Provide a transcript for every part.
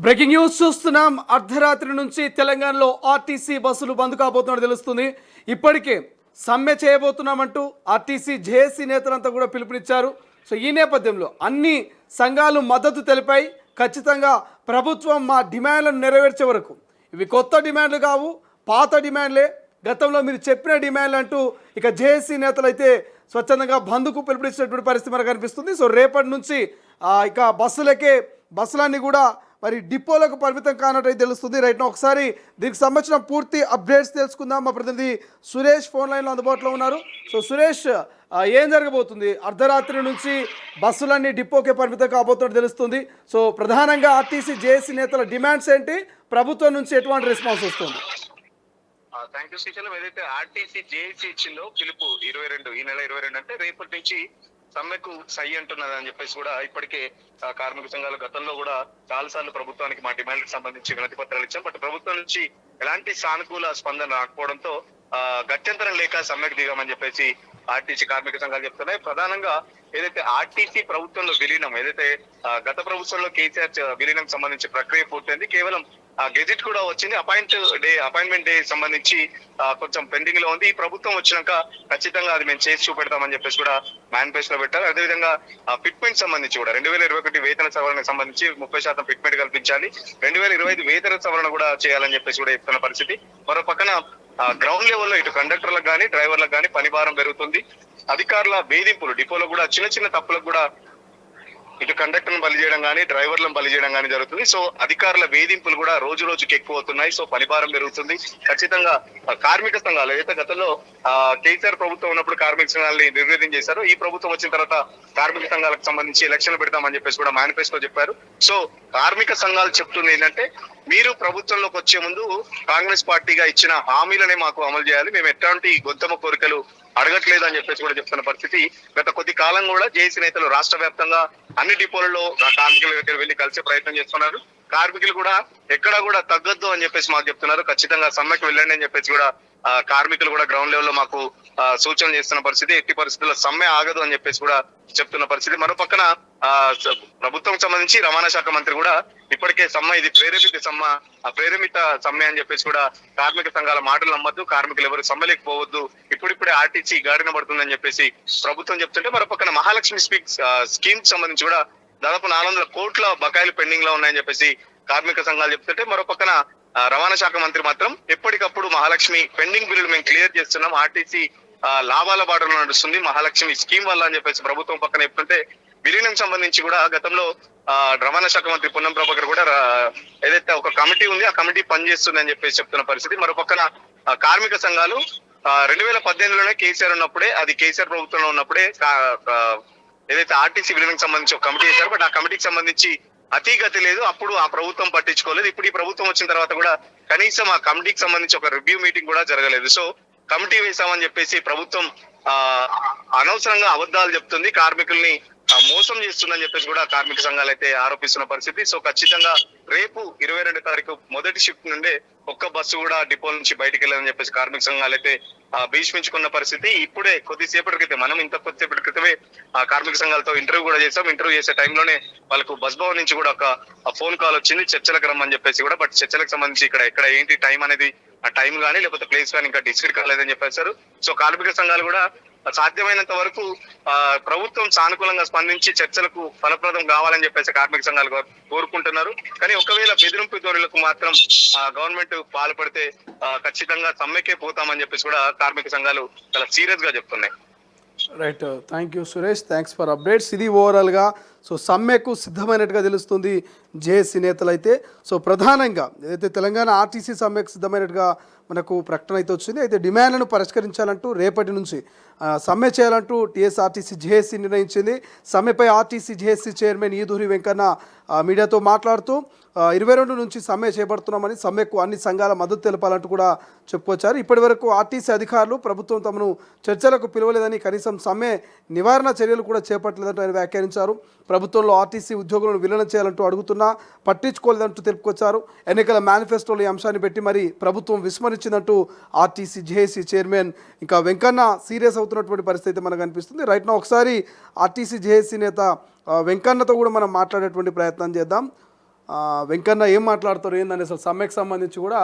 Breaking news చూస్తున్నాం. అర్ధరాత్రి నుంచి తెలంగాణలో ఆర్టీసీ బస్సులు బంద్ కాబోతున్నట్టు తెలుస్తుంది. ఇప్పటికే సమ్మె చేయబోతున్నామంటూ ఆర్టీసీ జేఏసీ నేతలంతా కూడా పిలుపునిచ్చారు. సో ఈ నేపథ్యంలో అన్ని సంఘాలు మద్దతు తెలిపాయి. ఖచ్చితంగా ప్రభుత్వం మా డిమాండ్లను నెరవేర్చే వరకు, ఇవి కొత్త డిమాండ్లు కావు, పాత డిమాండ్లే, గతంలో మీరు చెప్పిన డిమాండ్లు అంటూ ఇక జేఏసీ నేతలు అయితే స్వచ్ఛందంగా బంద్కు పిలుపునిచ్చినటువంటి పరిస్థితి మనకు కనిపిస్తుంది. సో రేపటి నుంచి ఇక బస్సులన్నీ కూడా మరి డిపోలకు పరిమితం కానట్టు తెలుస్తుంది. రైట్, ఒకసారి దీనికి సంబంధించిన పూర్తి అప్డేట్స్ తెలుసుకుందాం. మా ప్రతినిధి సురేష్ ఫోన్ లైన్లో అందుబాటులో ఉన్నారు. సో సురేష్, ఏం జరగబోతుంది? అర్ధరాత్రి నుంచి బస్సులన్నీ డిపోకే పరిమితం కాబోతున్నట్టు తెలుస్తుంది. సో ప్రధానంగా ఆర్టీసీ జేఏసీ నేతల డిమాండ్స్ ఏంటి? ప్రభుత్వం నుంచి ఎటువంటి రెస్పాన్స్ వస్తుంది? Thank you Srisailam. ఏదైతే ఆర్టీసీ జేఏసీ ఇచ్చిందో పిలుపు 22 ఈ నెల 22 అంటే రేపటి నుంచి సమ్మెకు సై అంటున్నది అని చెప్పేసి కూడా ఇప్పటికే కార్మిక సంఘాలు గతంలో కూడా చాలా సార్లు ప్రభుత్వానికి మా డిమాండ్కి సంబంధించి వినతి పత్రాలు ఇచ్చాం. బట్ ప్రభుత్వం నుంచి ఎలాంటి సానుకూల స్పందన రాకపోవడంతో గత్యంతరం లేక సమ్మెకు దిగామని చెప్పేసి ఆర్టీసీ కార్మిక సంఘాలు చెప్తున్నాయి. ప్రధానంగా ఏదైతే ఆర్టీసీ ప్రభుత్వంలో విలీనం, ఏదైతే గత ప్రభుత్వంలో కేసీఆర్ విలీనం సంబంధించి ప్రక్రియ పూర్తయింది. కేవలం గెజిట్ కూడా వచ్చింది. అపాయింట్మెంట్ డే సంబంధించి కొంచెం పెండింగ్ లో ఉంది. ఈ ప్రభుత్వం వచ్చినాక ఖచ్చితంగా అది మేము చేసి చూపెడతామని చెప్పేసి కూడా మేనిఫెస్టో పెట్టారు. అదేవిధంగా ఫిట్మెంట్ సంబంధించి కూడా 2021 వేతన సవరణకు సంబంధించి 30% ఫిట్మెంట్ కల్పించాలి, 2025 వేతన సవరణ కూడా చేయాలని చెప్పేసి కూడా చెప్తున్న పరిస్థితి. మరో పక్కన గ్రౌండ్ లెవెల్లో ఇటు కండక్టర్లకు కానీ డ్రైవర్లకు కానీ పని భారం పెరుగుతుంది. అధికారుల వేధింపులు, డిపోలో కూడా చిన్న చిన్న తప్పులకు కూడా ఇటు కండక్టర్ను బలి చేయడం కానీ డ్రైవర్లను బలి చేయడం కానీ జరుగుతుంది. సో అధికారుల వేధింపులు కూడా రోజు రోజుకి ఎక్కువ అవుతున్నాయి. సో పనిభారం పెరుగుతుంది. ఖచ్చితంగా కార్మిక సంఘాలు ఏదైతే గతంలో కేసీఆర్ ప్రభుత్వం ఉన్నప్పుడు కార్మిక సంఘాలని నిర్వీర్యం చేశారు, ఈ ప్రభుత్వం వచ్చిన తర్వాత కార్మిక సంఘాలకు సంబంధించి ఎలక్షన్లు పెడతామని చెప్పేసి కూడా మేనిఫెస్టో చెప్పారు. సో కార్మిక సంఘాలు చెప్తుంది ఏంటంటే, మీరు ప్రభుత్వంలోకి వచ్చే ముందు కాంగ్రెస్ పార్టీగా ఇచ్చిన హామీలనే మాకు అమలు చేయాలి, మేము ఎట్లాంటి గొంతమ కోరికలు అడగట్లేదు అని చెప్పేసి కూడా చెప్తున్న పరిస్థితి. గత కొద్ది కాలం కూడా జేఏసీ నేతలు రాష్ట్ర వ్యాప్తంగా అన్ని డిపోలలో కార్మికుల దగ్గర వెళ్లి కలిసే ప్రయత్నం చేస్తున్నారు. కార్మికులు కూడా ఎక్కడా కూడా తగ్గద్దు అని చెప్పేసి మాకు చెప్తున్నారు. ఖచ్చితంగా సమ్మెకు వెళ్ళండి అని చెప్పేసి కూడా కార్మికులు కూడా గ్రౌండ్ లెవెల్ లో మాకు సూచన చేస్తున్న పరిస్థితి. ఎట్టి పరిస్థితుల్లో సమ్మె ఆగదు అని చెప్పేసి కూడా చెప్తున్న పరిస్థితి. మరో పక్కన ప్రభుత్వం సంబంధించి రవాణా శాఖ మంత్రి కూడా ఇప్పటికే సమ్మె ఇది ప్రేరేపిత సమ్మె అని చెప్పేసి కూడా కార్మిక సంఘాల మాటలు నమ్మద్దు, కార్మికులు ఎవరు సమ్మెలేకి పోవద్దు, ఇప్పుడిప్పుడే ఆర్టీసీ గాడిన పడుతుందని చెప్పేసి ప్రభుత్వం చెప్తుంటే, మరో పక్కన మహాలక్ష్మి స్కీమ్ సంబంధించి కూడా దాదాపు 400 కోట్ల బకాయిలు పెండింగ్ లో ఉన్నాయని చెప్పేసి కార్మిక సంఘాలు చెప్తుంటే, మరో పక్కన రవాణా శాఖ మంత్రి మాత్రం ఎప్పటికప్పుడు మహాలక్ష్మి పెండింగ్ బిల్లులు మేము క్లియర్ చేస్తున్నాం, ఆర్టీసీ లాభాల బాటలో నడుస్తుంది మహాలక్ష్మి స్కీమ్ వల్ల అని చెప్పేసి ప్రభుత్వం పక్కన చెప్తుంటే, విలీనం సంబంధించి కూడా గతంలో రవాణా శాఖ మంత్రి పొన్నం ప్రభాకర్ కూడా ఏదైతే ఒక కమిటీ ఉంది ఆ కమిటీ పనిచేస్తుంది అని చెప్పేసి చెప్తున్న పరిస్థితి. మరో పక్కన కార్మిక సంఘాలు 2018లోనే కేసీఆర్ ఉన్నప్పుడే, అది కేసీఆర్ ప్రభుత్వంలో ఉన్నప్పుడే ఏదైతే ఆర్టీసీ విలీనం సంబంధించి ఒక కమిటీ చేశారు. బట్ ఆ కమిటీకి సంబంధించి అతిగతి లేదు, అప్పుడు ఆ ప్రభుత్వం పట్టించుకోలేదు. ఇప్పుడు ఈ ప్రభుత్వం వచ్చిన తర్వాత కూడా కనీసం ఆ కమిటీకి సంబంధించి ఒక రివ్యూ మీటింగ్ కూడా జరగలేదు. సో కమిటీ వేసామని చెప్పేసి ప్రభుత్వం అనవసరంగా అబద్ధాలు చెప్తుంది, కార్మికుల్ని మోసం చేస్తుందని చెప్పేసి కూడా కార్మిక సంఘాలు అయితే ఆరోపిస్తున్న పరిస్థితి. సో ఖచ్చితంగా రేపు 22 తారీఖు మొదటి షిఫ్ట్ నుండే ఒక్క బస్సు కూడా డిపో నుంచి బయటికి వెళ్ళాలని చెప్పేసి కార్మిక సంఘాలు అయితే భీష్మించుకున్న పరిస్థితి. ఇప్పుడే కొద్దిసేపటి క్రితం మనం కొద్దిసేపటి క్రితమే కార్మిక సంఘాలతో ఇంటర్వ్యూ కూడా చేసాం. ఇంటర్వ్యూ చేసే టైంలోనే వాళ్ళకు బస్ భవన్ నుంచి కూడా ఒక ఫోన్ కాల్ వచ్చింది చర్చలకు రమ్మని చెప్పేసి కూడా. బట్ చర్చలకు సంబంధించి ఎక్కడ ఏంటి టైం అనేది, ఆ టైం కానీ లేకపోతే ప్లేస్ కానీ ఇంకా డిసైడ్ కాలేదని చెప్పేశారు. సో కార్మిక సంఘాలు కూడా సాధ్యమైనంత వరకు ప్రభుత్వం సానుకూలంగా స్పందించి చర్చలకు ఫలప్రదం కావాలని చెప్పేసి కార్మిక సంఘాలు కోరుకుంటున్నారు. కానీ ఒకవేళ బెదిరింపు ధోరణులకు మాత్రం గవర్నమెంట్ పాల్పడితే ఖచ్చితంగా సమ్మెకే పోతామని చెప్పేసి కూడా కార్మిక సంఘాలు చాలా సీరియస్ గా చెప్తున్నాయి. Right, thank you Suresh, thanks for updates. ఇది ఓవరాల్గా సో సమ్మెకు సిద్ధమైనట్టుగా తెలుస్తుంది జేఏసీ నేతలు అయితే. సో ప్రధానంగా ఏదైతే తెలంగాణ ఆర్టీసీ సమ్మెకు సిద్ధమైనట్టుగా మనకు ప్రకటన అయితే వచ్చింది. అయితే డిమాండ్లను పరిష్కరించాలంటూ రేపటి నుంచి సమ్మె చేయాలంటూ టీఎస్ఆర్టీసీ జేఏసీ నిర్ణయించింది. సమ్మెపై ఆర్టీసీ జేఏసీ చైర్మన్ ఈదూరి వెంకన్న మీడియాతో మాట్లాడుతూ 22 నుంచి సమ్మె చేపడుతున్నామని, సమ్మెకు అన్ని సంఘాల మద్దతు తెలపాలంటూ కూడా చెప్పుకొచ్చారు. ఇప్పటి వరకు ఆర్టీసీ అధికారులు ప్రభుత్వం తమను చర్చలకు పిలవలేదని, కనీసం సమ్మె నివారణ చర్యలు కూడా చేపట్టలేదంటూ ఆయన వ్యాఖ్యానించారు. ప్రభుత్వంలో ఆర్టీసీ ఉద్యోగులను విలీనం చేయాలంటూ అడుగుతున్నా పట్టించుకోలేదంటూ తెలుపుకొచ్చారు. ఎన్నికల మేనిఫెస్టోలో ఈ అంశాన్ని పెట్టి మరి ప్రభుత్వం విస్మరించిందంటూ ఆర్టీసీ జేఏసీ చైర్మన్ ఇంకా వెంకన్న సీరియస్ అవుతున్నటువంటి పరిస్థితి మనకు కనిపిస్తుంది. రైట్ నా ఒకసారి ఆర్టీసీ జేఏసీ నేత వెంకన్నతో కూడా మనం మాట్లాడేటువంటి ప్రయత్నం చేద్దాం. వెంకన్న ఏం మాట్లాడతారు ఏందని అసలు సమ్మెకు సంబంధించి కూడా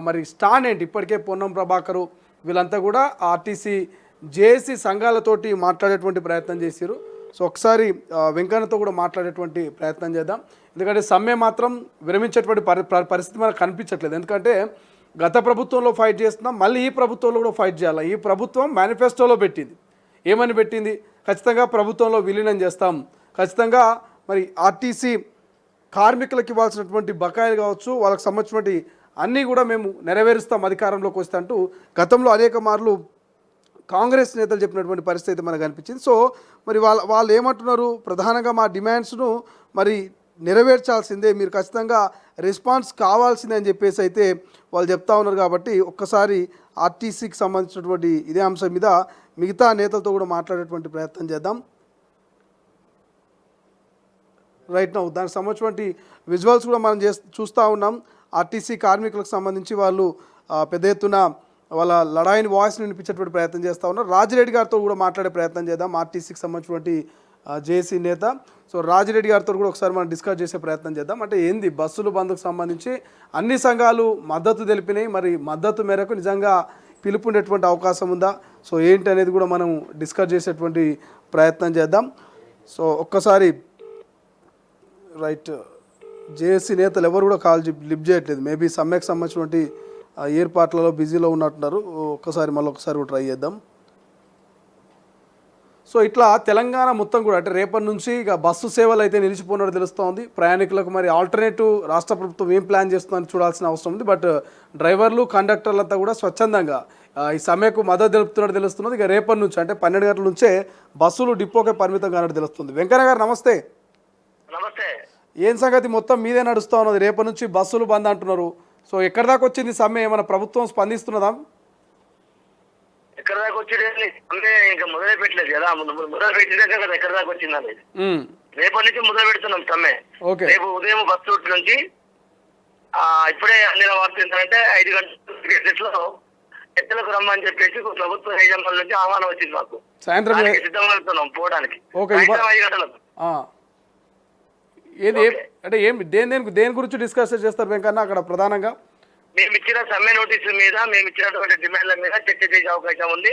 మరి స్టాండ్ ఏంటి ఇప్పటికే పొన్నం ప్రభాకరు వీళ్ళంతా కూడా ఆర్టీసీ జేఏసీ సంఘాలతోటి మాట్లాడేటువంటి ప్రయత్నం చేశారు. సో ఒకసారి వెంకన్నతో కూడా మాట్లాడేటువంటి ప్రయత్నం చేద్దాం. ఎందుకంటే సమ్మె మాత్రం విరమించేటువంటి పరిస్థితి మనకు కనిపించట్లేదు. ఎందుకంటే గత ప్రభుత్వంలో ఫైట్ చేస్తున్నాం, మళ్ళీ ఈ ప్రభుత్వంలో కూడా ఫైట్ చేయాలి. ఈ ప్రభుత్వం మేనిఫెస్టోలో పెట్టింది, ఏమని పెట్టింది, ఖచ్చితంగా ప్రభుత్వంలో విలీనం చేస్తాం, ఖచ్చితంగా మరి ఆర్టీసీ కార్మికులకు ఇవ్వాల్సినటువంటి బకాయిలు కావచ్చు, వాళ్ళకి సంబంధించినటువంటి అన్నీ కూడా మేము నెరవేరుస్తాం అధికారంలోకి వస్తే అంటూ గతంలో అనేక మార్లు కాంగ్రెస్ నేతలు చెప్పినటువంటి పరిస్థితి మనకు అనిపించింది. సో మరి వాళ్ళు ఏమంటున్నారు, ప్రధానంగా మా డిమాండ్స్ను మరి నెరవేర్చాల్సిందే, మీరు ఖచ్చితంగా రెస్పాన్స్ కావాల్సిందే అని చెప్పేసి అయితే వాళ్ళు చెప్తా ఉన్నారు. కాబట్టి ఒక్కసారి ఆర్టీసీకి సంబంధించినటువంటి ఇదే అంశం మీద మిగతా నేతలతో కూడా మాట్లాడేటువంటి ప్రయత్నం చేద్దాం. రైట్ నౌ దానికి సంబంధించినటువంటి విజువల్స్ కూడా మనం చూస్తూ ఉన్నాం. ఆర్టీసీ కార్మికులకు సంబంధించి వాళ్ళు పెద్ద ఎత్తున వాళ్ళ లడాయిని వాయిస్ని వినిపించేటువంటి ప్రయత్నం చేస్తూ ఉన్నారు. రాజిరెడ్డి గారితో కూడా మాట్లాడే ప్రయత్నం చేద్దాం, ఆర్టీసీకి సంబంధించినటువంటి జేఏసీ నేత. సో రాజిరెడ్డి గారితో కూడా ఒకసారి మనం డిస్కస్ చేసే ప్రయత్నం చేద్దాం. అంటే ఏంది బస్సుల బంద్కు సంబంధించి అన్ని సంఘాలు మద్దతు తెలిపినాయి, మరి మద్దతు మేరకు నిజంగా పిలుపుండేటువంటి అవకాశం ఉందా, సో ఏంటి అనేది కూడా మనం డిస్కస్ చేసేటువంటి ప్రయత్నం చేద్దాం. సో ఒక్కసారి రైట్ జేఏసీ నేతలు ఎవరు కూడా కాల్ లిఫ్ట్ చేయట్లేదు, మేబీ సమ్మెకు సంబంధించినటువంటి ఏర్పాట్లలో బిజీలో ఉన్నట్టున్నారు. ఒక్కసారి మళ్ళీ కూడా ట్రై చేద్దాం. సో ఇట్లా తెలంగాణ మొత్తం కూడా అంటే రేపటి నుంచి ఇక బస్సు సేవలు అయితే నిలిచిపోయినట్టు తెలుస్తోంది. ప్రయాణికులకు మరి ఆల్టర్నేటివ్ రాష్ట్ర ప్రభుత్వం ఏం ప్లాన్ చేస్తుందని చూడాల్సిన అవసరం ఉంది. బట్ డ్రైవర్లు కండక్టర్లంతా కూడా స్వచ్ఛందంగా ఈ సమ్మెకు మద్దతు తెలుపుతున్నట్టు తెలుస్తున్నది. ఇక రేపటి నుంచి అంటే 12 గంటల నుంచే బస్సులు డిపోకే పరిమితం కానట్టు తెలుస్తుంది. వెంకన్న గారు నమస్తే. నమస్తే. ఏం సంగతి, మొత్తం మీదే నడుస్తూ ఉన్నది, రేపటి నుంచి బస్సులు బంద్ అంటున్నారు. సో ఎక్కడి దాకా వచ్చింది సమ్మె, ఏమైనా ప్రభుత్వం స్పందిస్తున్నదా? ఎక్కడ దాకా వచ్చింది అంటే ఇంకా మొదలు పెట్టలేదు కదా, మొదలు పెట్టినాక కదా ఎక్కడ దాకా వచ్చింది అనేది. రేపటి నుంచి మొదలు పెడుతున్నాం సమ్మె. రేపు ఉదయం బస్సు రూట్ నుంచి ఇప్పుడే అందిన వార్త ఏంటంటే 5 గంటల ఎత్తులకు రమ్మని చెప్పేసి ప్రభుత్వ యజమానుల నుంచి ఆహ్వానం వచ్చింది మాకు. సాయంత్రం సిద్ధంగా వెళ్తున్నాం పోవడానికి 5 గంటలకు. ఏది అంటే దేని గురించి డిస్కస్ చేస్తారు వెంకన్న అక్కడ ప్రధానంగా? మేము ఇచ్చిన సమ్మె నోటీసుల మీద, మేము ఇచ్చినటువంటి డిమాండ్ల మీద చర్చ చేసే అవకాశం ఉంది.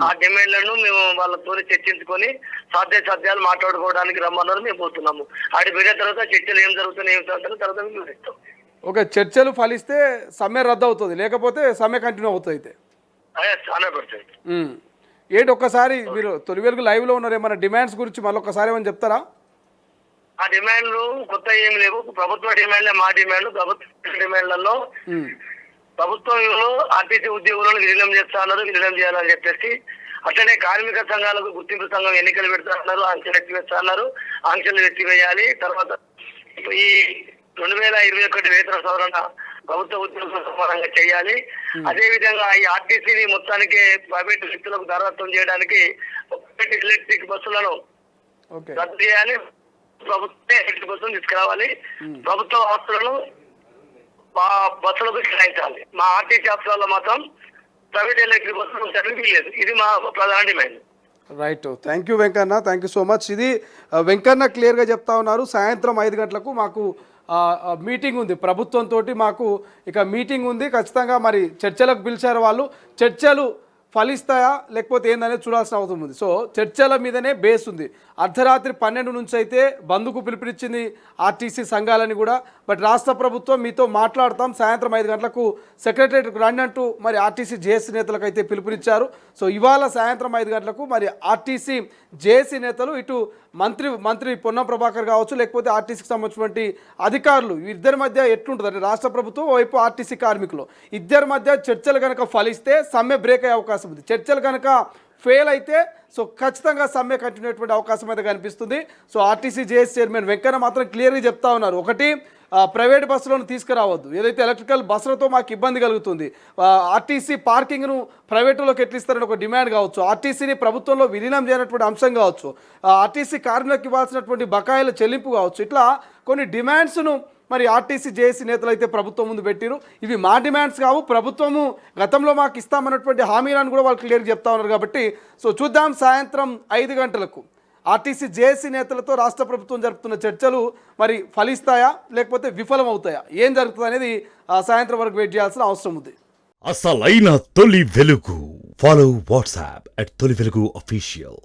ఆ డిమాండ్లను మేము వాళ్ళతో చర్చించుకొని సాధ్యాలు మాట్లాడుకోవడానికి రమ్మన్నారు. మేము పోతున్నాము. ఆడి పోయిన తర్వాత చర్చలు ఏం జరుగుతున్నాయి తర్వాత మేము వివరిస్తాం. ఓకే, చర్చలు ఫలిస్తే సమ్మె రద్దు అవుతుంది, లేకపోతే సమ్మె కంటిన్యూ అవుతుంది. అయితే ఏంటి ఒక్కసారి మీరు తొలి వెలుగు లైవ్లో ఉన్నారు, ఏమైనా డిమాండ్స్ గురించి మళ్ళీ ఒక్కసారి ఏమైనా చెప్తారా? ఆ డిమాండ్లు కొత్త ఏమి లేవు, ప్రభుత్వ డిమాండ్లే మా డిమాండ్లు. ప్రభుత్వ డిమాండ్లలో ప్రభుత్వంలో ఆర్టీసీ ఉద్యోగులను విలీనం చేస్తున్నారు, విలీనం చేయాలని చెప్పేసి, అట్లనే కార్మిక సంఘాలకు గుర్తింపు సంఘం ఎన్నికలు పెడుతున్నారు, ఆంక్షలు ఎత్తివేస్తున్నారు, ఆంక్షలు ఎత్తివేయాలి. తర్వాత ఈ 2021 వేతన సవరణ ప్రభుత్వ ఉద్యోగులకు సమానంగా చేయాలి. అదే విధంగా ఈ ఆర్టీసీని మొత్తానికి ప్రైవేట్ వ్యక్తులకు దారదత్వం చేయడానికి ఎలక్ట్రిక్ బస్సులను రద్దు చేయాలి, ప్రభుత్వ ఎలక్ట్రిక్ బస్సులను తీసుకురావాలి, ప్రభుత్వ ఆస్తులను బస్సులకు కేటాయించాలి. మా ఆర్టీసీ ఆఫీసులలో మాత్రం ప్రైవేట్ ఎలక్ట్రిక్ బస్సులు ఉంచడానికి లేదు. ఇది మా ప్రధాన demand. Right, thank you Venkanna, thank you so much. ఇది వెంకన్న క్లియర్గా చెప్తా ఉన్నారు. సాయంత్రం 5 గంటలకు మాకు మీటింగ్ ఉంది ప్రభుత్వంతో, మాకు ఇక మీటింగ్ ఉంది, ఖచ్చితంగా మరి చర్చలకు పిలిచారు వాళ్ళు. చర్చలు ఫలిస్తాయా లేకపోతే ఏందనేది చూడాల్సిన అవసరం ఉంది. సో చర్చల మీదనే బేస్ ఉంది. అర్ధరాత్రి 12 నుంచి అయితే బంద్కు పిలుపునిచ్చింది ఆర్టీసీ సంఘాలని కూడా. బట్ రాష్ట్ర ప్రభుత్వం మీతో మాట్లాడతాం, సాయంత్రం 5 గంటలకు సెక్రటరియట్కి రండి అంటూ మరి ఆర్టీసీ జేఏసీ నేతలకు అయితే పిలుపునిచ్చారు. సో ఇవాళ సాయంత్రం 5 గంటలకు మరి ఆర్టీసీ జేఏసీ నేతలు ఇటు మంత్రి పొన్నం ప్రభాకర్ కావచ్చు, లేకపోతే ఆర్టీసీకి సంబంధించినటువంటి అధికారులు, ఇద్దరి మధ్య ఎట్లుంటుంది అంటే రాష్ట్ర ప్రభుత్వం వైపు ఆర్టీసీ కార్మికులు ఇద్దరి మధ్య చర్చలు కనుక ఫలిస్తే సమ్మె బ్రేక్ అయ్యే అవకాశం ఉంది. చర్చలు కనుక ఫెయిల్ అయితే సో ఖచ్చితంగా సమ్మె కంటిన్యూ అయ్యేటువంటి అవకాశం అయితే కనిపిస్తుంది. So RTC JAC chairman Venkanna మాత్రం క్లియర్గా చెప్తా ఉన్నారు, ఒకటి ప్రైవేట్ బస్సులను తీసుకురావద్దు, ఏదైతే ఎలక్ట్రికల్ బస్సులతో మాకు ఇబ్బంది కలుగుతుంది, ఆర్టీసీ పార్కింగ్ను ప్రైవేటులోకి ఎట్లిస్తారని ఒక డిమాండ్ కావచ్చు, ఆర్టీసీని ప్రభుత్వంలో విలీనం చేయనటువంటి అంశం కావచ్చు, ఆర్టీసీ కార్మికులకు ఇవ్వాల్సినటువంటి బకాయిల చెల్లింపు కావచ్చు, ఇట్లా కొన్ని డిమాండ్స్ను మరి ఆర్టీసీ జేఏసీ నేతలు అయితే ప్రభుత్వం ముందు పెట్టిరు. ఇవి మా డిమాండ్స్ కావు, ప్రభుత్వము గతంలో మాకు ఇస్తామన్నటువంటి హామీలను కూడా వాళ్ళు క్లియర్గా చెప్తా ఉన్నారు. కాబట్టి సో చూద్దాం సాయంత్రం 5 గంటలకు ఆర్టీసీ జేఏసీ నేతలతో రాష్ట్ర ప్రభుత్వం జరుపుతున్న చర్చలు మరి ఫలిస్తాయా లేకపోతే విఫలం అవుతాయా, ఏం జరుగుతుంది అనేది సాయంత్రం వరకు వెయిట్ చేయాల్సిన అవసరం ఉంది. అసలైన తొలి వెలుగు. ఫాలో వాట్సాప్ @తొలి వెలుగు అఫీషియల్.